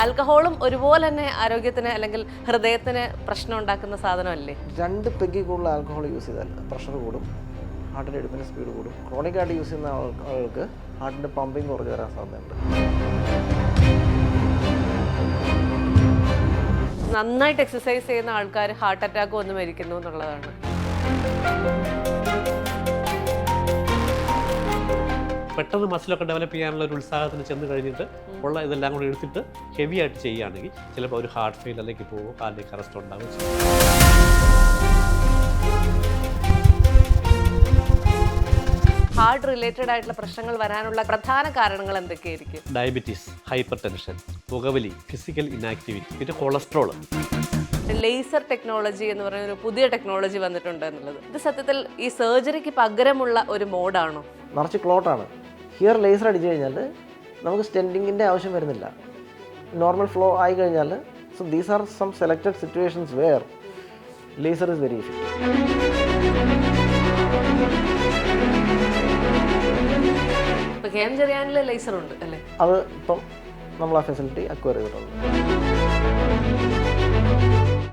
ആൽക്കഹോളും ഒരുപോലെ തന്നെ ആരോഗ്യത്തിന് അല്ലെങ്കിൽ ഹൃദയത്തിന് പ്രശ്നം ഉണ്ടാക്കുന്ന സാധനമല്ലേ? 2 പെഗ്ഗിൽ കൂടുതൽ ആൽക്കഹോൾ യൂസ് ചെയ്താൽ പ്രഷർ കൂടും, ഹാർട്ടിൻ്റെ ഇടിപ്പിൻ്റെ സ്പീഡ് കൂടും. ക്രോണിക് ആയിട്ട് യൂസ് ചെയ്യുന്ന ആൾക്ക് ഹാർട്ടിൻ്റെ പമ്പിങ് കുറഞ്ഞു വരാൻ സാധ്യതയുണ്ട്. നന്നായിട്ട് എക്സസൈസ് ചെയ്യുന്ന ആൾക്കാർ ഹാർട്ട് അറ്റാക്ക് വന്ന് മരിക്കുന്നു എന്നുള്ളതാണ്. പെട്ടെന്ന് മസിലൊക്കെ ഡെവലപ്പ് ചെയ്യാനുള്ള ഒരു ഉത്സാഹത്തിന് ചെന്ന് കഴിഞ്ഞിട്ട് ഉള്ള ഇതെല്ലാം കൂടി എടുത്തിട്ട് ഹെവി ആയിട്ട് ചെയ്യുകയാണെങ്കിൽ ചിലപ്പോൾ ഒരു ഹാർട്ട് ഫെയിലിയറിലേക്ക് പോകും, കാർഡിയക് അറസ്റ്റ് ഉണ്ടാവും. ഹാർട്ട് റിലേറ്റഡ് ആയിട്ടുള്ള പ്രശ്നങ്ങൾ വരാനുള്ള പ്രധാന കാരണങ്ങൾ എന്തൊക്കെയായിരിക്കും? ഡയബറ്റീസ്, ഹൈപ്പർ ടെൻഷൻ, പുകവലി, ഫിസിക്കൽ ഇനാക്ടിവിറ്റി, പിന്നെ കൊളസ്ട്രോൾ. ലേസർ ടെക്നോളജി എന്ന് പറയുന്ന ഒരു പുതിയ ടെക്നോളജി വന്നിട്ടുണ്ട് എന്നുള്ളത്, ഇത് സത്യത്തിൽ ഈ സർജറിക്ക് പകരമുള്ള ഒരു മോഡാണോ? നിറച്ച് ക്ലോട്ടാണ്. ഹിയർ ലേസർ അടിച്ചു കഴിഞ്ഞാൽ നമുക്ക് സ്റ്റെൻഡിങ്ങിൻ്റെ ആവശ്യം വരുന്നില്ല, നോർമൽ ഫ്ലോ ആയി കഴിഞ്ഞാൽ. So these are some selected situations where laser is very effective. ഇപ്പോൾ കെ എം ചെറിയാനിൽ ലേസർ ഉണ്ട് അല്ലേ? അത് ഇപ്പം നമ്മൾ ആ ഫെസിലിറ്റി അക്വയർ ചെയ്തിട്ടുണ്ട്.